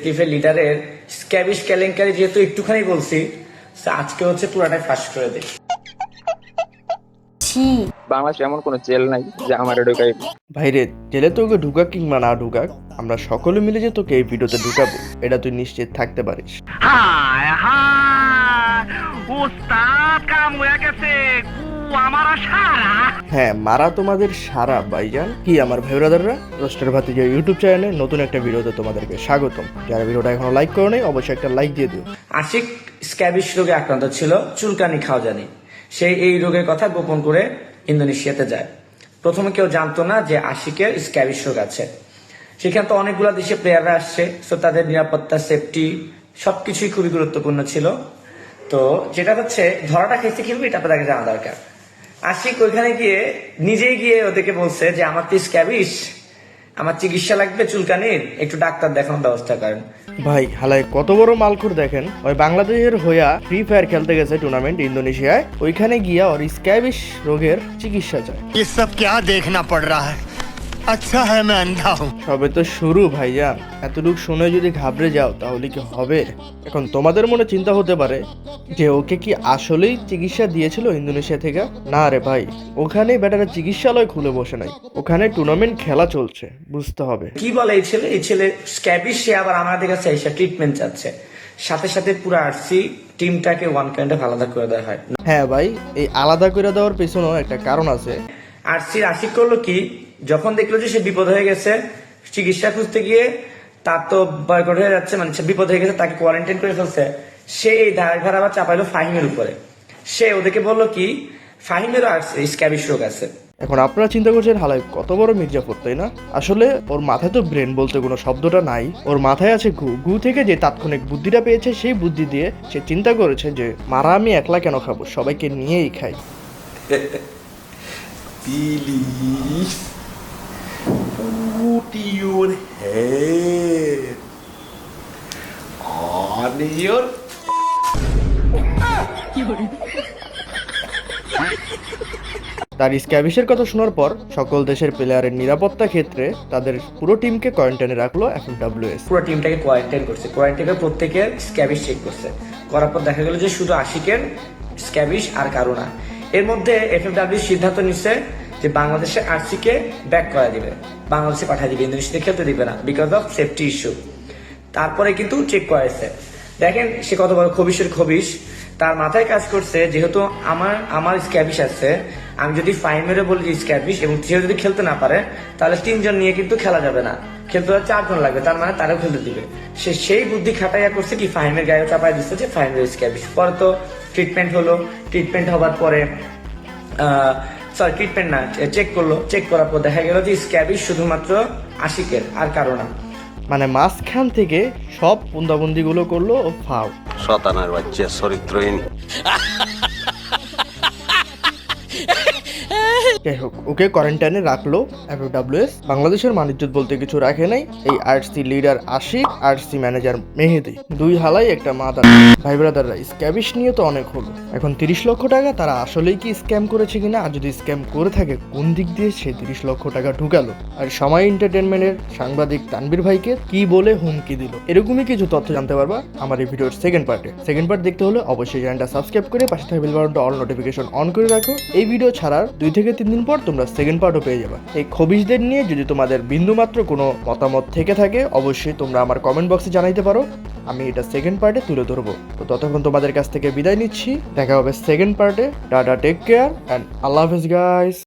টিফের লিডারের স্ক্যাবিশ কেলেঙ্কারি যেহেতু একটুখানি বলছি, আজকে হচ্ছে পুরাটাই ফাঁস করে দেয়। বাংলাদেশে এমন কোনো জেল নাই যে আমার ঢুকাই। ভাইরে, জেলে তোকে ঢুকাক কিংবা না ঢুকাক, আমরা সকলে মিলে যে তোকে এই ভিডিওতে ঢুকাবো এটা তুই নিশ্চিত থাকতে পারিস। হায় হায়, ওস্তাদ কাম হয়ে গেছে, আমার সারা। হ্যাঁ, মারা তোমাদের সারা ভাইজান। কি আমার ভাই ব্রাদাররা, রোস্টার ভাতিজা ইউটিউব চ্যানেলে নতুন একটা ভিডিওতে তোমাদেরকে স্বাগতম। যারা ভিডিওটা এখনো লাইক করো নাই অবশ্যই একটা লাইক দিয়ে দিও। আশিক স্ক্যাবিশ রোগে আক্রান্ত ছিল, চুলকানি খাওয়া জানি। সেই এই রোগের কথা গোপন করে ইন্দোনেশিয়াতে যায়। প্রথমে কেউ জানতো না যে আশিকের স্ক্যাবিশ রোগ আছে। সেখানে তো অনেকগুলো দেশে প্লেয়াররা আসছে, তো তাদের নিরাপত্তা, সেফটি সবকিছুই খুবই গুরুত্বপূর্ণ ছিল। তো যেটা হচ্ছে ধরাটা খেতে খেলবে, এটা আপনাদের জানা দরকার। আশিক ওইখানে গিয়ে নিজেই গিয়ে ওদেরকে বলছে যে আমার তো স্ক্যাবিশ, আমার চিকিৎসা লাগবে চুলকানির, একটু ডাক্তার দেখানোর ব্যবস্থা করেন। ভাই হালাই কত বড় মালখুর দেখেন, ওই বাংলাদেশের হইয়া ফ্রি ফায়ার খেলতে গেছে টুর্নামেন্ট ইন্দোনেশিয়ায়, ওইখানে গিয়া ওর স্ক্যাবিশ রোগের চিকিৎসা চায়। ये सब क्या देखना पड़ रहा है? अच्छा है मैं अंधा हूँ। সবে তো শুরু ভাইজান, এতটুকু শুনে যদি ঘাবড়ে যাও তাহলে কি হবে? এখন তোমাদের মনে চিন্তা হতে পারে যে ওকে কি আসলেই চিকিৎসা দিয়েছিল ইন্দোনেশিয়া থেকে? না রে ভাই, ওখানে বেটারা চিকিৎসালয় খুলে বসে নাই, ওখানে টুর্নামেন্ট খেলা চলছে, বুঝতে হবে। কি বলে এই ছেলে স্ক্যাবিশ, সে আবার আমাদের কাছে এসে ট্রিটমেন্ট চাচ্ছে। সাথে সাথে পুরো আরসি টিমটাকে ওয়ান কাইন্ডে আলাদা করে দেওয়া হয়। হ্যাঁ ভাই, এই আলাদা করে দেওয়ার পেছনেও একটা কারণ আছে। আরসির আশিক করলো কি, যখন দেখলো যে সে বিপদ হয়ে গেছে, চিকিৎসা খুঁজতে গিয়ে তার তো বয়কট হয়ে যাচ্ছে, মানে সে বিপদ হয়ে গেছে, তাকে কোয়ারেন্টাইন করে ফেলছে। সে এই দায়ভার আবার চাপাইলো ফাহিমের উপরে। সে ওদেরকে বললো কি ফাহিমেরও স্ক্যাবিশ রোগ আছে। এখন আপনারা চিন্তা করছেন হালাই কত বড় মির্জাফর, তাই না? আসলে ওর মাথায় তো ব্রেন বলতে কোনো শব্দটা নাই, ওর মাথায় আছে গু। গু থেকে যে তাৎক্ষণিক বুদ্ধিটা পেয়েছে, সেই বুদ্ধি দিয়ে সে চিন্তা করেছে যে মারা আমি একলা কেন খাবো, সবাইকে নিয়েই খাই। Please put your head on your তার স্ক্যাবিশের কথা শোনার পর সকল দেশের প্লেয়ারের নিরাপত্তা ক্ষেত্রে তাদের পুরো টিমকে কোয়ারেন্টাইনে রাখলো FFWS। পুরো টিমটাকে কোয়ারেন্টাইন করছে, কোয়ারেন্টাইনে প্রত্যেকের স্ক্যাবিশ চেক করছে। করার পর দেখা গেল যে শুধু আশিকের স্ক্যাবিশ আর কারো না। এর মধ্যে FFW সিদ্ধান্ত নিচ্ছে যে বাংলাদেশে আরসিকে ব্যাক করা দিবে, বাংলাদেশে পাঠিয়ে দিবে, ইন্দোনেশিয়াতে খেলতে দিবে না, বিকজ অফ সেফটি ইস্যু। তারপরে কিন্তু চেক করেছে, দেখেন সে কত বড় খবিশের খবিশ। তার মাথায় কাজ করছে যেহেতু আমার স্ক্যাবিশ আছে, আমি যদি ফাইমেরও বলি যে স্ক্যাবিশ এবং সে যদি খেলতে না পারে, তাহলে 3 জন নিয়ে কিন্তু খেলা যাবে না, খেলতে হলে 4 জন লাগবে, তার মানে তারাও খেলতে দিবে। সে সেই বুদ্ধি খাটাইয়া করছে কি ফাহিমের গায়ে চাপাই দিচ্ছে যে ফাহিমের স্ক্যাবিশ। পরে তো ট্রিটমেন্ট হলো, ট্রিটমেন্ট হবার পরে ট্রিটমেন্ট না, চেক করলো, চেক করার পর দেখা গেল যে স্ক্যাবিশ শুধুমাত্র আশিকের আর কারো না। মানে মাঝখান থেকে সব বুন্দাবন্দিগুলো করলো ও ফাও। শতানার বাচ্চা চরিত্রহীন। যাই হোক, ওকে কোয়ারেন্টাইনে রাখলো FFWS। বাংলাদেশের মানিজ্যত বলতে কিছু রাখে নাই। এই RC leader Ashiq, RC manager Mehedi, দুই হালাই একটা মাদার। ভাই ব্রাদাররা, স্ক্যাবিশ নিয়ে তো অনেক হলো, এখন 30 লক্ষ টাকা তারা আসলেই কি স্ক্যাম করেছে কিনা, আর যদি স্ক্যাম করে থাকে কোন দিক দিয়ে সে 30 লক্ষ টাকা ঢুকালো, আর সময় এন্টারটেনমেন্টের সাংবাদিক তানবীর ভাইকে কি বলে হুমকি দিল, এরকমই কিছু তথ্য জানতে পারবা আমার এই ভিডিওর সেকেন্ড পার্টে। সেকেন্ড পার্ট দেখতে হলে অবশ্যই চ্যানেলটা সাবস্ক্রাইব করে পাশে থাকা বেল বাটনটা অল নোটিফিকেশন অন করে রাখো। এই ভিডিও ছাড়ার 2 থেকে 3 দিন পর তোমরা সেকেন্ড পার্টও পেয়ে যাবে। এই খবিশদের নিয়ে যদি তোমাদের বিন্দুমাত্র কোনো মতামত থেকে থাকে অবশ্যই তোমরা আমার কমেন্ট বক্সে জানাইতে পারো, আমি এটা সেকেন্ড পার্টে তুলে ধরবো। তো ততক্ষণ তোমাদের কাছ থেকে বিদায় নিচ্ছি, দেখা হবে সেকেন্ড পার্টে। টাটা, টেক কেয়ার অ্যান্ড আল্লাহ হাফেজ গাইস।